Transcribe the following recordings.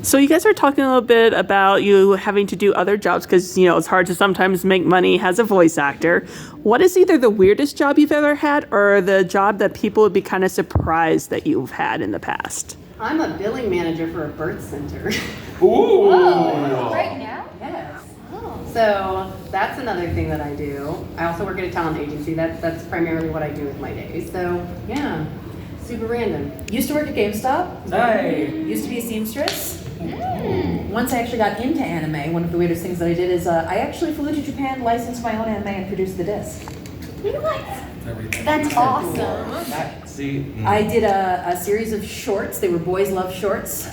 So you guys are talking a little bit about you having to do other jobs because, it's hard to sometimes make money as a voice actor. What is either the weirdest job you've ever had or the job that people would be kind of surprised that you've had in the past? I'm a billing manager for a birth center. Ooh! Whoa. Right now? Yes. Oh. So that's another thing that I do. I also work at a talent agency. That's primarily what I do with my days. So yeah, super random. Used to work at GameStop. Hey! Used to be a seamstress. Once I actually got into anime, one of the weirdest things that I did is I actually flew to Japan, licensed my own anime, and produced the disc. What? That's awesome. I did a series of shorts. They were Boys Love Shorts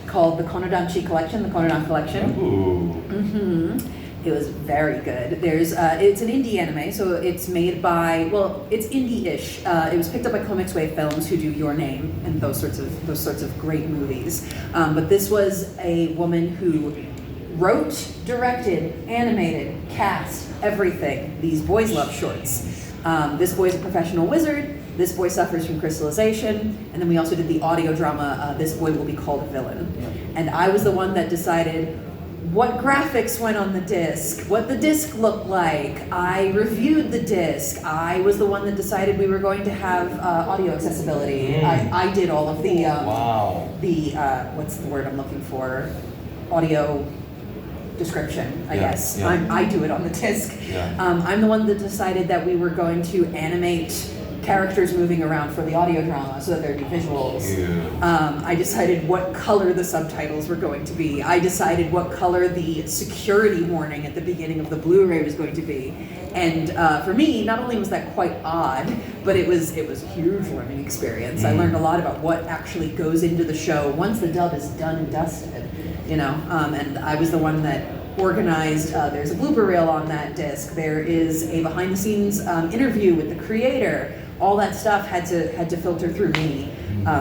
called the Konodanchi Collection, the Konodan Collection. Ooh. It was very good. It's an indie anime, so it's made by, it's indie-ish. It was picked up by Comics Wave Films, who do Your Name and those sorts of great movies. But this was a woman who wrote, directed, animated, cast, everything. These Boys Love Shorts. This boy's a professional wizard. This boy suffers from crystallization. And then we also did the audio drama, This Boy Will Be Called a Villain. And I was the one that decided what graphics went on the disc, what the disc looked like. I reviewed the disc. I was the one that decided we were going to have audio accessibility. I did all of the, what's the word I'm looking for? Audio description, I guess. Yeah. I do it on the disc. Yeah. I'm the one that decided that we were going to animate characters moving around for the audio drama so that there'd be visuals. I decided what color the subtitles were going to be. I decided what color the security warning at the beginning of the Blu-ray was going to be. And for me, not only was that quite odd, but it was a huge learning experience. I learned a lot about what actually goes into the show once the dub is done and dusted, and I was the one that organized, there's a blooper reel on that disc. There is a behind the scenes interview with the creator. All that stuff had to filter through me.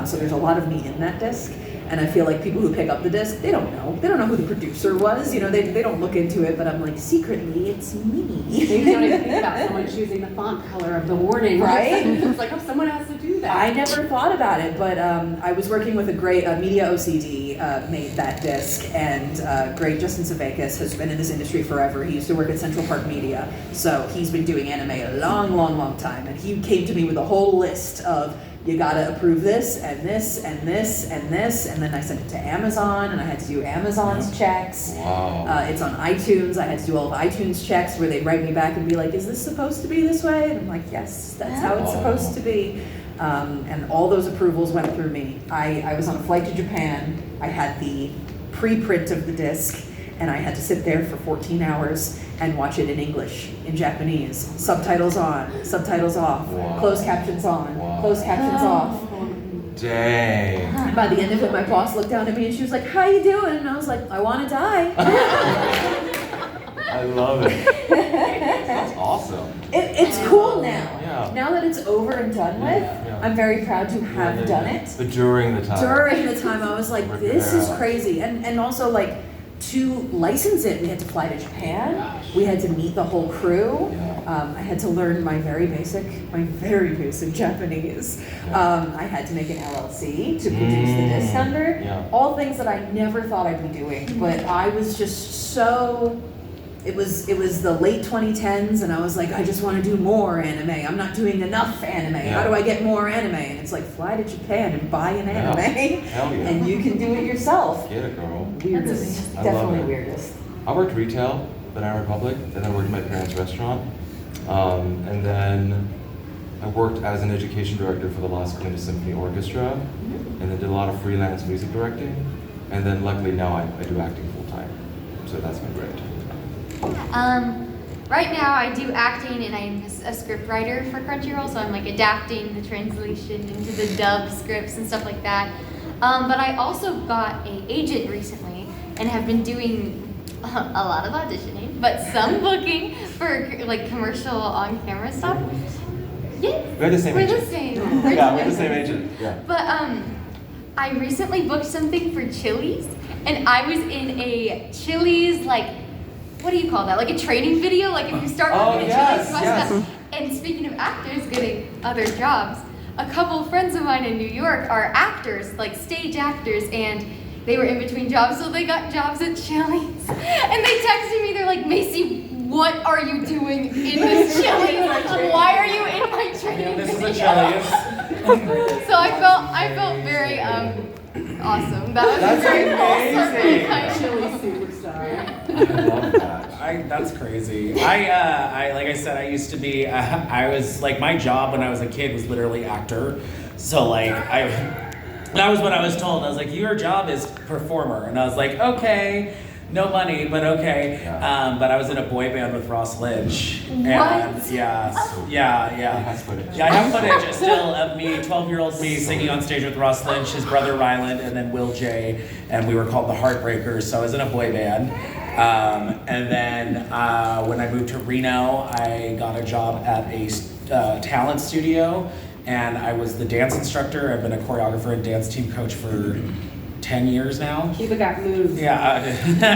So there's a lot of me in that disc. And I feel like people who pick up the disc, they don't know. They don't know who the producer was. They don't look into it, but I'm like, secretly, it's me. Maybe don't even think about someone choosing the font color of the warning. Right? It's like, someone has to do that. I never thought about it, but I was working with a great Media OCD made that disc, and great Justin Savakis has been in this industry forever. He used to work at Central Park Media, so he's been doing anime a long, long, long time. And he came to me with a whole list of, you gotta approve this, and this, and this, and this, and then I sent it to Amazon, and I had to do Amazon's checks. Wow. It's on iTunes. I had to do all of iTunes checks where they'd write me back and be like, is this supposed to be this way? And I'm like, yes, that's how it's supposed to be. And all those approvals went through me. I was on a flight to Japan. I had the pre-print of the disc, and I had to sit there for 14 hours and watch it in English, in Japanese, subtitles on, subtitles off, closed captions on, closed captions off. Dang. And by the end of it, my boss looked down at me and she was like, how you doing? And I was like, I want to die. I love it. That's awesome. It's cool now. Yeah. Now that it's over and done with, I'm very proud to have done it. But during the time. During the time, I was like, this is crazy. And also, like, to license it, we had to fly to Japan. We had to meet the whole crew. I had to learn my very basic Japanese. I had to make an LLC to produce the disc under. All things that I never thought I'd be doing, but I was just so. It was the late 2010s, and I was like, I just want to do more anime. I'm not doing enough anime. How do I get more anime? And it's like, fly to Japan and buy an anime, and you can do it yourself. Get it, girl. Weirdest, definitely weirdest. I worked retail, Banana Republic, and then I worked at my parents' restaurant. And then I worked as an education director for the Las Colinas Symphony Orchestra, and then did a lot of freelance music directing. And then luckily now I do acting full time. So that's been great. Right now I do acting, and I'm a script writer for Crunchyroll, so I'm like adapting the translation into the dub scripts and stuff like that. But I also got an agent recently and have been doing a lot of auditioning, but some booking for like commercial on-camera stuff. Yeah, We're the same agent. We're the same. We're the same agent. Yeah. But I recently booked something for Chili's, and I was in a Chili's, like, what do you call that? Like a training video? Like if you start working at Chili's, stuff. And speaking of actors getting other jobs, a couple of friends of mine in New York are actors, like stage actors, and they were in between jobs, so they got jobs at Chili's. And they texted me, they're like, Macy, what are you doing in this Chili's? Why are you in my training This is a video? Chili's. So I felt very awesome. That was That's very amazing. Chili superstar. I love that. That's crazy. I like I said, I used to be. I was like, my job when I was a kid was literally actor. So like that was what I was told. I was like, your job is performer, and I was like, okay. No money, but okay. Yeah. But I was in a boy band with Ross Lynch. And What? yeah. Has footage. Yeah, I have footage still of me, 12-year-old me, singing on stage with Ross Lynch, his brother Ryland, and then Will J. And we were called the Heartbreakers, so I was in a boy band. And then when I moved to Reno, I got a job at a talent studio, and I was the dance instructor. I've been a choreographer and dance team coach for 10 years now. Kiba got moved. Yeah,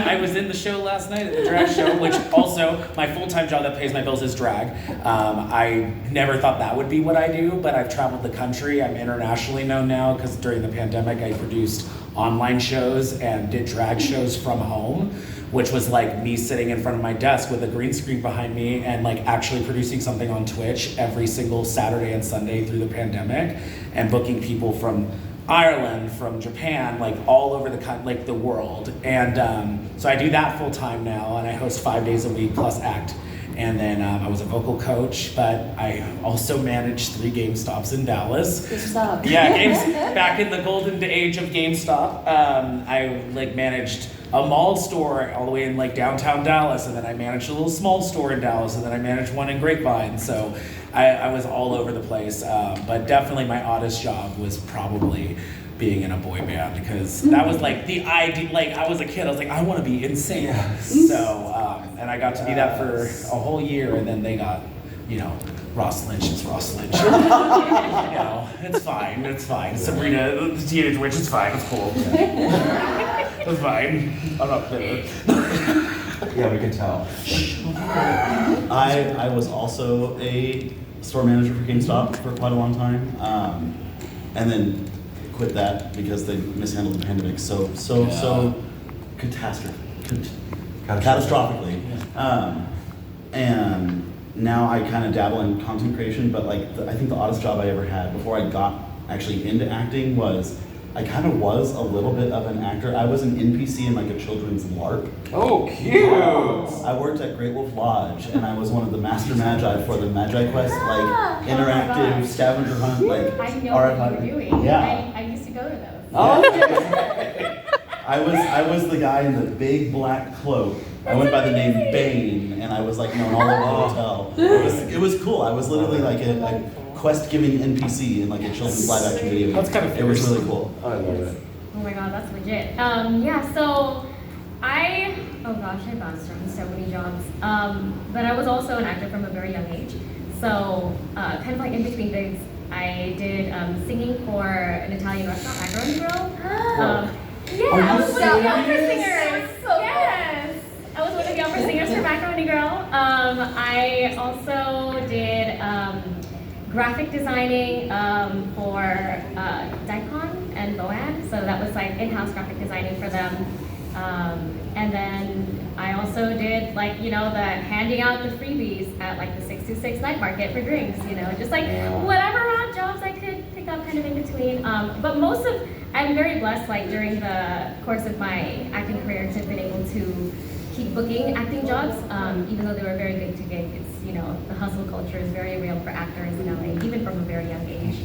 I was in the show last night at the drag show, which also my full-time job that pays my bills is drag. I never thought that would be what I do, but I've traveled the country. I'm internationally known now because during the pandemic I produced online shows and did drag shows from home, which was like me sitting in front of my desk with a green screen behind me and like actually producing something on Twitch every single Saturday and Sunday through the pandemic and booking people from Ireland, from Japan, like all over the world. And so I do that full time now, and I host 5 days a week plus act. And then I was a vocal coach, but I also managed 3 GameStops in Dallas. Good stuff. Yeah, back in the golden age of GameStop, I like managed a mall store all the way in like downtown Dallas, and then I managed a little small store in Dallas, and then I managed one in Grapevine. So I was all over the place, but definitely my oddest job was probably being in a boy band, because that was like the idea. Like I was a kid, I was like, I want to be insane. Yes. So and I got to be that for a whole year, and then they got, Ross Lynch is Ross Lynch. It's fine, it's fine. Sabrina, the Teenage Witch, it's fine, it's cool. It's fine. I'm not bitter. Yeah, we can tell. I was also a store manager for GameStop for quite a long time, and then quit that because they mishandled the pandemic so catastrophically. And now I kind of dabble in content creation, but I think the oddest job I ever had before I got actually into acting was I kind of was a little bit of an actor. I was an NPC in like a children's LARP. Oh, cute! I worked at Great Wolf Lodge, and I was one of the master magi for the Magi Quest, interactive scavenger hunt, I know what you were doing. Yeah. I used to go to those. Oh, okay. I was the guy in the big black cloak. I went by the name Bane, and I was like known all over the hotel. It was cool. I was literally like a quest-giving NPC in like a children's live-action video. That's kind of It was really cool. I love it. Oh my god, that's legit. So oh gosh, I bounced from so many jobs. But I was also an actor from a very young age. So kind of like in between gigs, I did singing for an Italian restaurant, Macaroni Grill. I was one of the opera singers. Yes, I was one of the opera singers for Macaroni Grill. I also did graphic designing for Daikon and Boan, so that was like in-house graphic designing for them. And then I also did the handing out the freebies at like the 626 night market for drinks, just like whatever odd jobs I could pick up kind of in between. But I'm very blessed, like during the course of my acting career, to have been able to keep booking acting jobs, even though they were very good to gig. It's, the hustle culture is very real for actors in LA, even from a very young age.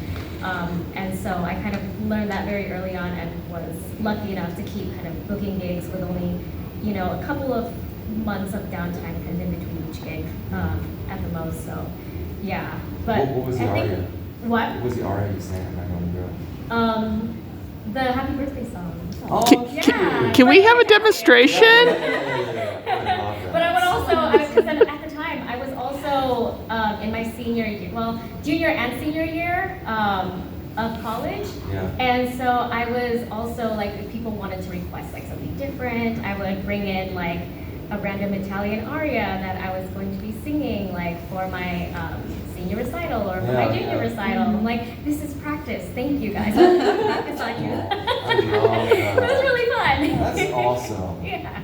And so I kind of learned that very early on and was lucky enough to keep kind of booking gigs with only, a couple of months of downtime kind of in between each gig at the most. So, yeah. But What was the I think- aria? What? What was the aria you sang at Macaroni Grill? The Happy Birthday song. Oh, Yeah. Can we have a demonstration? But I would also, because at the time, I was also in my senior year, junior and senior year of college. Yeah. And so I was also if people wanted to request something different, I would bring in a random Italian aria that I was going to be singing for my senior recital or for my junior recital. I'm this is practice. Thank you guys. Practice on you. I love that. It was really fun. awesome. Yeah.